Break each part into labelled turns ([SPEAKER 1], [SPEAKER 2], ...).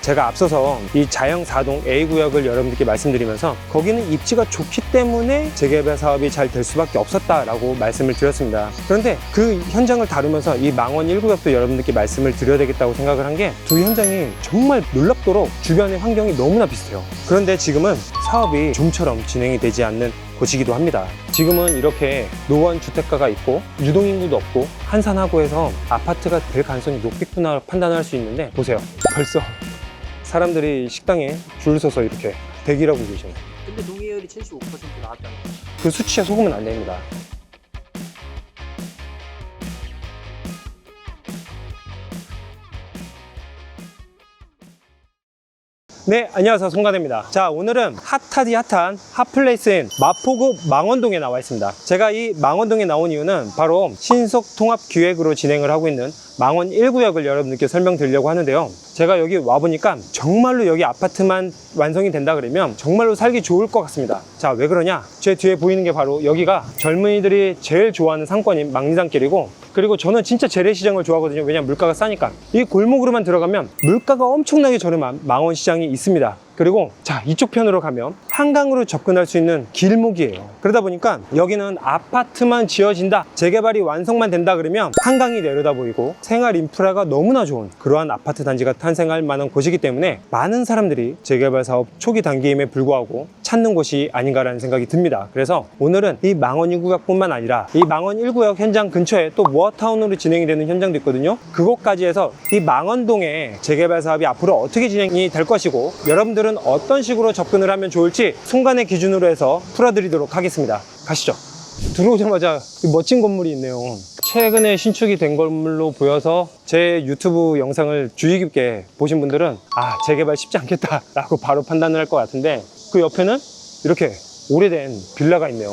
[SPEAKER 1] 제가 앞서서 이 자영 4동 A구역을 여러분들께 말씀드리면서 거기는 입지가 좋기 때문에 재개발 사업이 잘 될 수밖에 없었다라고 말씀을 드렸습니다. 그런데 그 현장을 다루면서 이 망원 1구역도 여러분들께 말씀을 드려야 되겠다고 생각을 한 게 두 현장이 정말 놀랍도록 주변의 환경이 너무나 비슷해요. 그런데 지금은 사업이 좀처럼 진행이 되지 않는 곳이기도 합니다. 지금은 이렇게 노원 주택가가 있고 유동인구도 없고 한산하고 해서 아파트가 될 가능성이 높겠구나 판단할 수 있는데 보세요. 벌써 사람들이 식당에 줄 서서 이렇게 대기하고 계셔요.
[SPEAKER 2] 근데 동의율이 75% 나왔다는 거예요.
[SPEAKER 1] 그 수치에 속으면 안 됩니다. 네, 안녕하세요. 송가대입니다. 자, 오늘은 핫하디 핫한 핫플레이스인 마포구 망원동에 나와 있습니다. 제가 이 망원동에 나온 이유는 바로 신속통합기획으로 진행을 하고 있는 망원 1구역을 여러분들께 설명드리려고 하는데요. 제가 여기 와보니까 정말로 여기 아파트만 완성이 된다 그러면 정말로 살기 좋을 것 같습니다. 자, 왜 그러냐? 제 뒤에 보이는 게 바로 여기가 젊은이들이 제일 좋아하는 상권인 망리단길이고, 그리고 저는 진짜 재래시장을 좋아하거든요. 왜냐면 물가가 싸니까. 이 골목으로만 들어가면 물가가 엄청나게 저렴한 망원시장이 있습니다. 그리고 자, 이쪽 편으로 가면 한강으로 접근할 수 있는 길목이에요. 그러다 보니까 여기는 아파트만 지어진다, 재개발이 완성만 된다 그러면 한강이 내려다 보이고 생활 인프라가 너무나 좋은 그러한 아파트 단지가 탄생할 만한 곳이기 때문에 많은 사람들이 재개발 사업 초기 단계임에 불구하고 찾는 곳이 아닌가라는 생각이 듭니다. 그래서 오늘은 이 망원 1구역뿐만 아니라 이 망원 1구역 현장 근처에 또 모어타운으로 진행이 되는 현장도 있거든요. 그곳까지 해서 이 망원동의 재개발 사업이 앞으로 어떻게 진행이 될 것이고 여러분들은 어떤 식으로 접근을 하면 좋을지 순간의 기준으로 해서 풀어드리도록 하겠습니다. 가시죠. 들어오자마자 멋진 건물이 있네요. 최근에 신축이 된 건물로 보여서 제 유튜브 영상을 주의 깊게 보신 분들은 아, 재개발 쉽지 않겠다 라고 바로 판단을 할 것 같은데, 그 옆에는 이렇게 오래된 빌라가 있네요.
[SPEAKER 2] 이런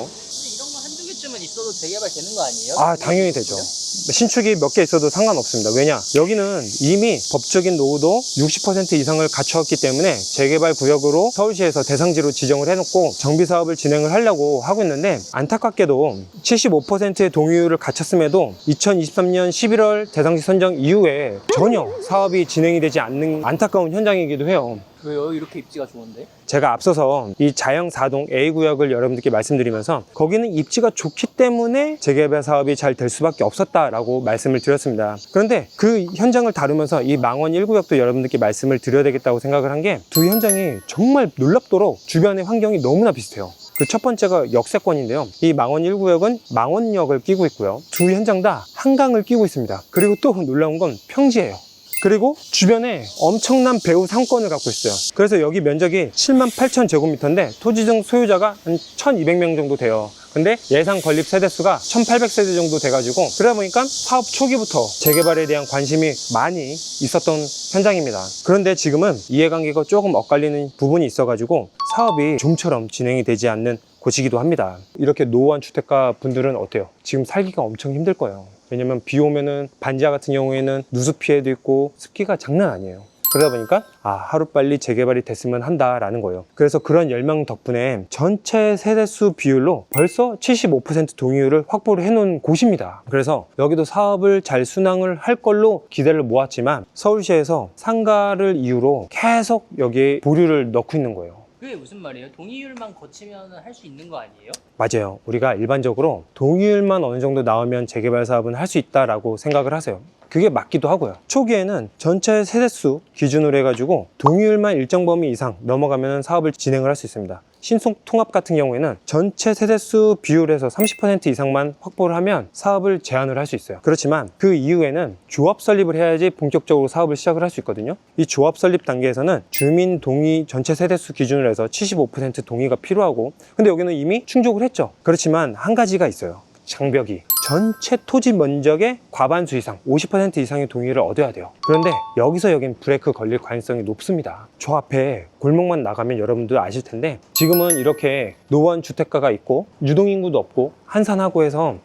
[SPEAKER 2] 거 한두 개쯤은 있어도 재개발 되는 거 아니에요?
[SPEAKER 1] 아, 당연히 되죠. 신축이 몇 개 있어도 상관없습니다. 왜냐? 여기는 이미 법적인 노후도 60% 이상을 갖추었기 때문에 재개발 구역으로 서울시에서 대상지로 지정을 해놓고 정비 사업을 진행을 하려고 하고 있는데, 안타깝게도 75%의 동의율을 갖췄음에도 2023년 11월 대상지 선정 이후에 전혀 사업이 진행이 되지 않는 안타까운 현장이기도 해요.
[SPEAKER 2] 왜요? 이렇게 입지가 좋은데?
[SPEAKER 1] 제가 앞서서 이 자영 4동 A구역을 여러분들께 말씀드리면서 거기는 입지가 좋기 때문에 재개발 사업이 잘 될 수밖에 없었다라고 말씀을 드렸습니다. 그런데 그 현장을 다루면서 이 망원 1구역도 여러분들께 말씀을 드려야 되겠다고 생각을 한 게 두 현장이 정말 놀랍도록 주변의 환경이 너무나 비슷해요. 그 첫 번째가 역세권인데요. 이 망원 1구역은 망원역을 끼고 있고요. 두 현장 다 한강을 끼고 있습니다. 그리고 또 놀라운 건 평지예요. 그리고 주변에 엄청난 배후 상권을 갖고 있어요. 그래서 여기 면적이 78,000제곱미터인데 토지증 소유자가 한 1,200명 정도 돼요. 근데 예상 건립 세대수가 1,800세대 정도 돼가지고, 그러다 보니까 사업 초기부터 재개발에 대한 관심이 많이 있었던 현장입니다. 그런데 지금은 이해관계가 조금 엇갈리는 부분이 있어가지고 사업이 좀처럼 진행이 되지 않는 곳이기도 합니다. 이렇게 노후한 주택가 분들은 어때요? 지금 살기가 엄청 힘들 거예요. 왜냐면 비 오면은 반지하 같은 경우에는 누수 피해도 있고 습기가 장난 아니에요. 그러다 보니까 하루빨리 재개발이 됐으면 한다라는 거예요. 그래서 그런 열망 덕분에 전체 세대수 비율로 벌써 75% 동의율을 확보를 해놓은 곳입니다. 그래서 여기도 사업을 잘 순항을 할 걸로 기대를 모았지만 서울시에서 상가를 이유로 계속 여기에 보류를 넣고 있는 거예요.
[SPEAKER 2] 그게 무슨 말이에요? 동의율만 거치면 할 수 있는 거 아니에요?
[SPEAKER 1] 맞아요. 우리가 일반적으로 동의율만 어느 정도 나오면 재개발 사업은 할 수 있다라고 생각을 하세요. 그게 맞기도 하고요. 초기에는 전체 세대수 기준으로 해가지고 동의율만 일정 범위 이상 넘어가면 사업을 진행을 할 수 있습니다. 신속통합 같은 경우에는 전체 세대수 비율에서 30% 이상만 확보를 하면 사업을 제한을 할 수 있어요. 그렇지만 그 이후에는 조합 설립을 해야지 본격적으로 사업을 시작을 할 수 있거든요. 이 조합 설립 단계에서는 주민 동의 전체 세대수 기준으로 해서 75% 동의가 필요하고, 근데 여기는 이미 충족을 했죠. 그렇지만 한 가지가 있어요. 장벽이 전체 토지 면적의 과반수 이상 50% 이상의 동의를 얻어야 돼요. 그런데 여긴 브레이크 걸릴 가능성이 높습니다. 저 앞에 골목만 나가면 여러분들 아실 텐데 지금은 이렇게 노원 주택가가 있고 유동인구도 없고 한산하고 해서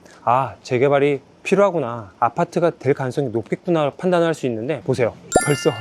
[SPEAKER 1] 재개발이 필요하구나, 아파트가 될 가능성이 높겠구나 판단할 수 있는데 보세요. 벌써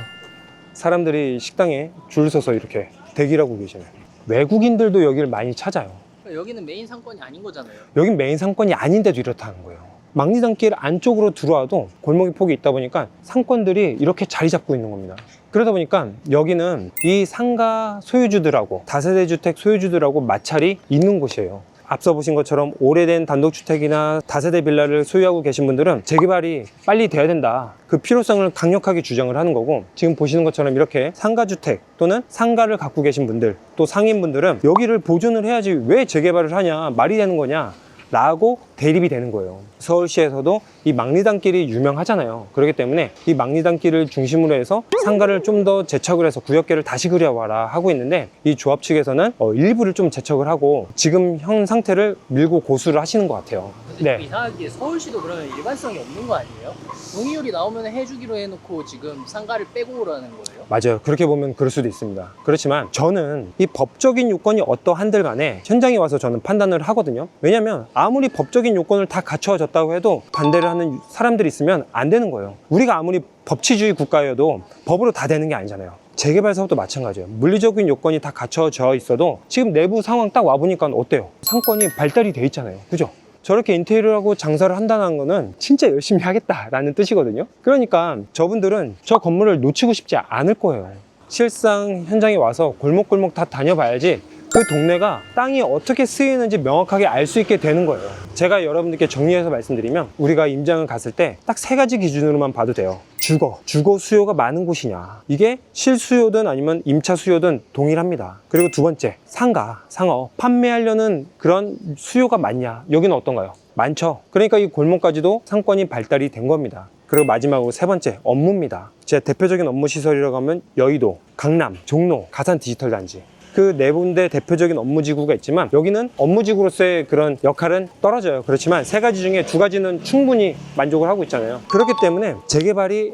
[SPEAKER 1] 사람들이 식당에 줄 서서 이렇게 대기하고 계시네요. 외국인들도 여기를 많이 찾아요.
[SPEAKER 2] 여기는 메인 상권이 아닌 거잖아요.
[SPEAKER 1] 여긴 메인 상권이 아닌데도 이렇다는 거예요. 막리단길 안쪽으로 들어와도 골목이 폭이 있다 보니까 상권들이 이렇게 자리 잡고 있는 겁니다. 그러다 보니까 여기는 이 상가 소유주들하고 다세대 주택 소유주들하고 마찰이 있는 곳이에요. 앞서 보신 것처럼 오래된 단독주택이나 다세대 빌라를 소유하고 계신 분들은 재개발이 빨리 돼야 된다, 그 필요성을 강력하게 주장을 하는 거고, 지금 보시는 것처럼 이렇게 상가주택 또는 상가를 갖고 계신 분들, 또 상인분들은 여기를 보존을 해야지 왜 재개발을 하냐, 말이 되는 거냐 라고 대립이 되는 거예요. 서울시에서도 이 막리단길이 유명하잖아요. 그렇기 때문에 이 막리단길을 중심으로 해서 상가를 좀 더 재척을 해서 구역계를 다시 그려와라 하고 있는데, 이 조합 측에서는 일부를 좀 재척을 하고 지금 현 상태를 밀고 고수를 하시는 것 같아요.
[SPEAKER 2] 근데 좀 이상하게 서울시도 그러면 일관성이 없는 거 아니에요? 동의율이 나오면 해주기로 해놓고 지금 상가를 빼고 오라는 거예요?
[SPEAKER 1] 맞아요. 그렇게 보면 그럴 수도 있습니다. 그렇지만 저는 이 법적인 요건이 어떠한들 간에 현장에 와서 저는 판단을 하거든요. 왜냐면 아무리 법적인 요건을 다 갖춰졌다고 해도 반대를 하는 사람들이 있으면 안 되는 거예요. 우리가 아무리 법치주의 국가여도 법으로 다 되는 게 아니잖아요. 재개발 사업도 마찬가지예요. 물리적인 요건이 다 갖춰져 있어도 지금 내부 상황 딱 와보니까 어때요? 상권이 발달이 돼 있잖아요. 그죠? 저렇게 인테리어하고 장사를 한다는 거는 진짜 열심히 하겠다라는 뜻이거든요. 그러니까 저분들은 저 건물을 놓치고 싶지 않을 거예요. 실상 현장에 와서 골목골목 다 다녀봐야지 그 동네가 땅이 어떻게 쓰이는지 명확하게 알 수 있게 되는 거예요. 제가 여러분들께 정리해서 말씀드리면, 우리가 임장을 갔을 때 딱 3가지 기준으로만 봐도 돼요. 주거 수요가 많은 곳이냐, 이게 실수요든 아니면 임차 수요든 동일합니다. 그리고 두 번째, 상업 판매하려는 그런 수요가 많냐, 여기는 어떤가요? 많죠. 그러니까 이 골목까지도 상권이 발달이 된 겁니다. 그리고 마지막으로 3번째, 업무입니다. 제 대표적인 업무 시설이라고 하면 여의도, 강남, 종로, 가산 디지털 단지, 그 4군데 대표적인 업무지구가 있지만 여기는 업무지구로서의 그런 역할은 떨어져요. 그렇지만 3가지 중에 2가지는 충분히 만족을 하고 있잖아요. 그렇기 때문에 재개발이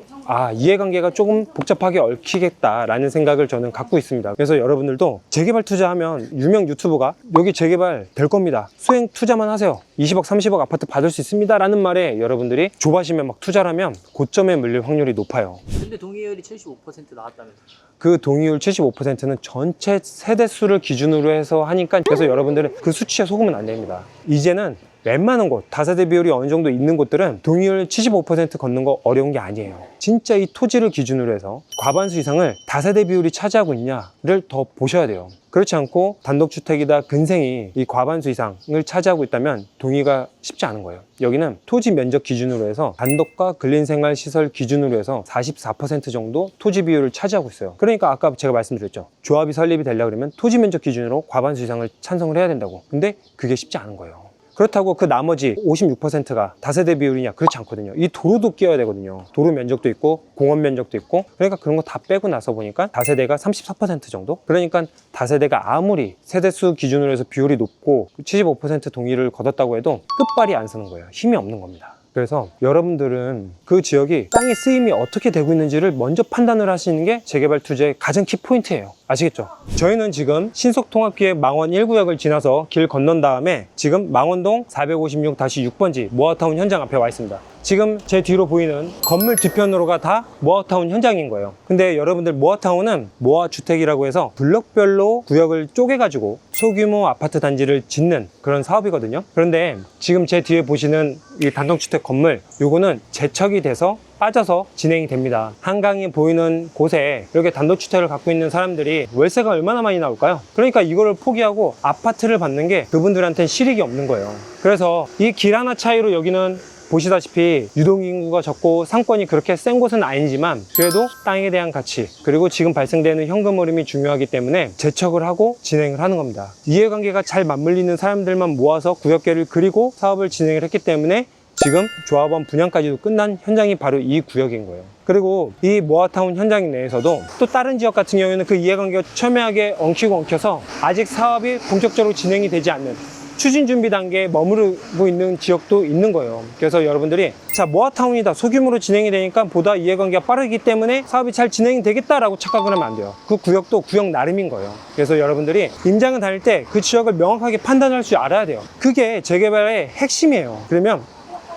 [SPEAKER 1] 이해관계가 조금 복잡하게 얽히겠다라는 생각을 저는 갖고 있습니다. 그래서 여러분들도 재개발 투자하면 유명 유튜버가 여기 재개발 될 겁니다, 수행 투자만 하세요, 20억 30억 아파트 받을 수 있습니다 라는 말에 여러분들이 조바심에 막 투자를 하면 고점에 물릴 확률이 높아요.
[SPEAKER 2] 근데 동의율이 75% 나왔다면서요?
[SPEAKER 1] 그 동의율 75%는 전체 세대수를 기준으로 해서 하니까, 그래서 여러분들은 그 수치에 속으면 안 됩니다. 이제는 웬만한 곳, 다세대 비율이 어느 정도 있는 곳들은 동의율 75% 걷는 거 어려운 게 아니에요. 진짜 이 토지를 기준으로 해서 과반수 이상을 다세대 비율이 차지하고 있냐를 더 보셔야 돼요. 그렇지 않고 단독주택이다 근생이 이 과반수 이상을 차지하고 있다면 동의가 쉽지 않은 거예요. 여기는 토지 면적 기준으로 해서 단독과 근린생활시설 기준으로 해서 44% 정도 토지 비율을 차지하고 있어요. 그러니까 아까 제가 말씀드렸죠. 조합이 설립이 되려고 그러면 토지 면적 기준으로 과반수 이상을 찬성을 해야 된다고. 근데 그게 쉽지 않은 거예요. 그렇다고 그 나머지 56%가 다세대 비율이냐? 그렇지 않거든요. 이 도로도 끼워야 되거든요. 도로 면적도 있고 공원 면적도 있고, 그러니까 그런 거 다 빼고 나서 보니까 다세대가 34% 정도? 그러니까 다세대가 아무리 세대수 기준으로 해서 비율이 높고 75% 동의를 거뒀다고 해도 끝발이 안 서는 거예요. 힘이 없는 겁니다. 그래서 여러분들은 그 지역이 땅의 쓰임이 어떻게 되고 있는지를 먼저 판단을 하시는 게 재개발 투자의 가장 키포인트예요. 아시겠죠? 저희는 지금 신속통합기획 망원 1구역을 지나서 길 건넌 다음에 지금 망원동 456-6번지 모아타운 현장 앞에 와 있습니다. 지금 제 뒤로 보이는 건물 뒤편으로가 다 모아타운 현장인 거예요. 근데 여러분들, 모아타운은 모아주택이라고 해서 블록별로 구역을 쪼개가지고 소규모 아파트 단지를 짓는 그런 사업이거든요. 그런데 지금 제 뒤에 보시는 이 단독주택 건물, 요거는 재척이 돼서 빠져서 진행이 됩니다. 한강이 보이는 곳에 이렇게 단독주택을 갖고 있는 사람들이 월세가 얼마나 많이 나올까요? 그러니까 이거를 포기하고 아파트를 받는 게 그분들한테는 실익이 없는 거예요. 그래서 이 길 하나 차이로 여기는 보시다시피 유동인구가 적고 상권이 그렇게 센 곳은 아니지만 그래도 땅에 대한 가치, 그리고 지금 발생되는 현금 흐름이 중요하기 때문에 재척을 하고 진행을 하는 겁니다. 이해관계가 잘 맞물리는 사람들만 모아서 구역계를 그리고 사업을 진행을 했기 때문에 지금 조합원 분양까지도 끝난 현장이 바로 이 구역인 거예요. 그리고 이 모아타운 현장 내에서도 또 다른 지역 같은 경우에는 그 이해관계가 첨예하게 엉키고 엉켜서 아직 사업이 본격적으로 진행이 되지 않는 추진 준비 단계에 머무르고 있는 지역도 있는 거예요. 그래서 여러분들이 자, 모아타운이다, 소규모로 진행이 되니까 보다 이해관계가 빠르기 때문에 사업이 잘 진행이 되겠다라고 착각을 하면 안 돼요. 그 구역도 구역 나름인 거예요. 그래서 여러분들이 임장을 다닐 때 그 지역을 명확하게 판단할 줄 알아야 돼요. 그게 재개발의 핵심이에요. 그러면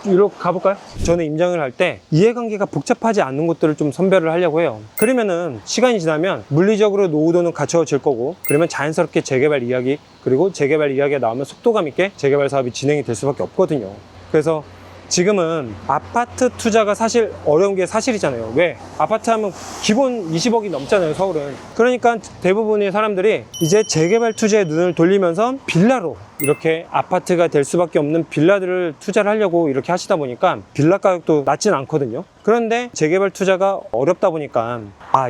[SPEAKER 1] 이렇게 가볼까요? 저는 임장을 할 때 이해관계가 복잡하지 않는 곳들을 좀 선별을 하려고 해요. 그러면은 시간이 지나면 물리적으로 노후도는 갖춰질 거고, 그러면 자연스럽게 재개발 이야기, 그리고 재개발 이야기가 나오면 속도감 있게 재개발 사업이 진행이 될 수밖에 없거든요. 그래서 지금은 아파트 투자가 사실 어려운 게 사실이잖아요. 왜? 아파트 하면 기본 20억이 넘잖아요, 서울은. 그러니까 대부분의 사람들이 이제 재개발 투자에 눈을 돌리면서 빌라로 이렇게 아파트가 될 수밖에 없는 빌라들을 투자를 하려고 이렇게 하시다 보니까 빌라 가격도 낮진 않거든요. 그런데 재개발 투자가 어렵다 보니까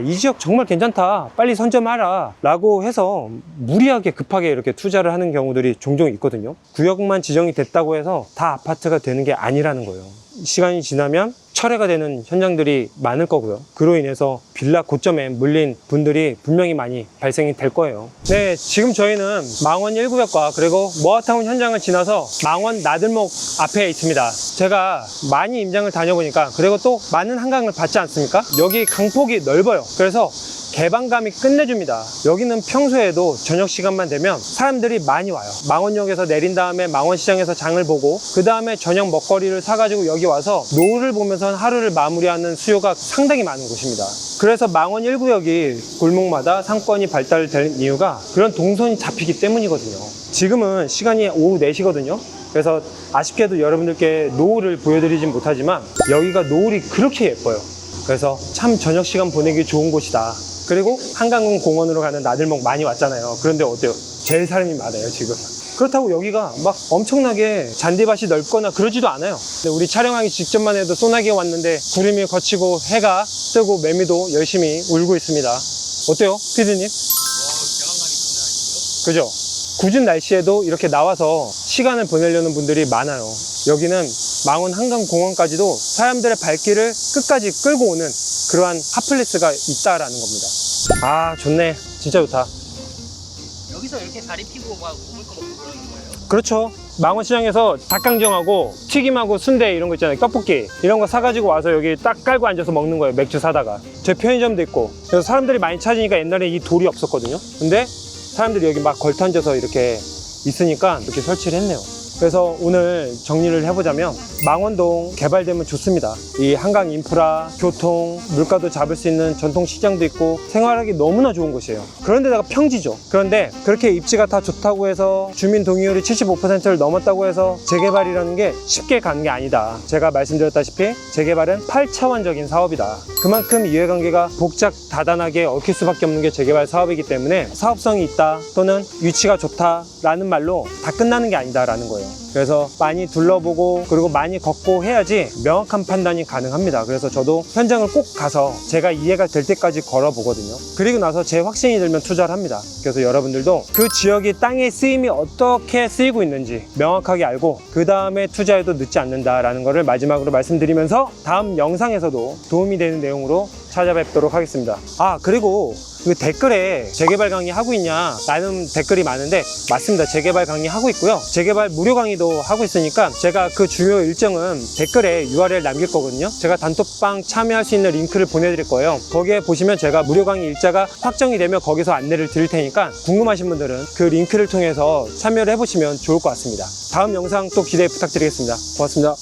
[SPEAKER 1] 이 지역 정말 괜찮다, 빨리 선점하라 라고 해서 무리하게 급하게 이렇게 투자를 하는 경우들이 종종 있거든요. 구역만 지정이 됐다고 해서 다 아파트가 되는 게 아니라는 거예요. 시간이 지나면 철회가 되는 현장들이 많을 거고요. 그로 인해서 빌라 고점에 물린 분들이 분명히 많이 발생이 될 거예요. 네, 지금 저희는 망원 1구역과 그리고 모아타운 현장을 지나서 망원 나들목 앞에 있습니다. 제가 많이 임장을 다녀보니까, 그리고 또 많은 한강을 봤지 않습니까? 여기 강폭이 넓어요. 그래서 개방감이 끝내줍니다. 여기는 평소에도 저녁 시간만 되면 사람들이 많이 와요. 망원역에서 내린 다음에 망원시장에서 장을 보고 그 다음에 저녁 먹거리를 사가지고 여기 와서 노을을 보면서 하루를 마무리하는 수요가 상당히 많은 곳입니다. 그래서 망원 1구역이 골목마다 상권이 발달된 이유가 그런 동선이 잡히기 때문이거든요. 지금은 시간이 오후 4시거든요. 그래서 아쉽게도 여러분들께 노을을 보여드리진 못하지만 여기가 노을이 그렇게 예뻐요. 그래서 참 저녁 시간 보내기 좋은 곳이다. 그리고 한강공 공원으로 가는 나들목 많이 왔잖아요. 그런데 어때요? 제일 사람이 많아요, 지금. 그렇다고 여기가 막 엄청나게 잔디밭이 넓거나 그러지도 않아요. 근데 우리 촬영하기 직전만 해도 소나기가 왔는데 구름이 거치고 해가 뜨고 매미도 열심히 울고 있습니다. 어때요, 피디님?
[SPEAKER 2] 개방감이 장난 아니고요.
[SPEAKER 1] 그죠? 굳은 날씨에도 이렇게 나와서 시간을 보내려는 분들이 많아요. 여기는 망원 한강공원까지도 사람들의 발길을 끝까지 끌고 오는 그러한 핫플레스가 있다라는 겁니다. 좋네. 진짜 좋다.
[SPEAKER 2] 여기서 이렇게 다리 피고 막 먹을 거 먹고 그러는 거예요?
[SPEAKER 1] 그렇죠. 망원시장에서 닭강정하고 튀김하고 순대 이런 거 있잖아요. 떡볶이 이런 거 사가지고 와서 여기 딱 깔고 앉아서 먹는 거예요. 맥주 사다가. 제 편의점도 있고. 그래서 사람들이 많이 찾으니까 옛날에 이 돌이 없었거든요. 근데 사람들이 여기 막 걸터앉아서 이렇게 있으니까 이렇게 설치를 했네요. 그래서 오늘 정리를 해보자면 망원동 개발되면 좋습니다. 이 한강 인프라, 교통, 물가도 잡을 수 있는 전통 시장도 있고 생활하기 너무나 좋은 곳이에요. 그런데다가 평지죠. 그런데 그렇게 입지가 다 좋다고 해서 주민 동의율이 75%를 넘었다고 해서 재개발이라는 게 쉽게 가는 게 아니다. 제가 말씀드렸다시피 재개발은 8차원적인 사업이다. 그만큼 이해관계가 복잡 다단하게 얽힐 수밖에 없는 게 재개발 사업이기 때문에 사업성이 있다 또는 위치가 좋다라는 말로 다 끝나는 게 아니다라는 거예요. 그래서 많이 둘러보고 그리고 많이 걷고 해야지 명확한 판단이 가능합니다. 그래서 저도 현장을 꼭 가서 제가 이해가 될 때까지 걸어보거든요. 그리고 나서 제 확신이 들면 투자를 합니다. 그래서 여러분들도 그 지역이 땅의 쓰임이 어떻게 쓰이고 있는지 명확하게 알고 그 다음에 투자해도 늦지 않는다라는 것을 마지막으로 말씀드리면서 다음 영상에서도 도움이 되는 내용으로 찾아뵙도록 하겠습니다. 그리고 그 댓글에 재개발 강의 하고 있냐 라는 댓글이 많은데 맞습니다. 재개발 강의 하고 있고요. 재개발 무료 강의도 하고 있으니까 제가 그 주요 일정은 댓글에 URL 남길 거거든요. 제가 단톡방 참여할 수 있는 링크를 보내드릴 거예요. 거기에 보시면 제가 무료 강의 일자가 확정이 되면 거기서 안내를 드릴 테니까 궁금하신 분들은 그 링크를 통해서 참여를 해보시면 좋을 것 같습니다. 다음 영상 또 기대 부탁드리겠습니다. 고맙습니다.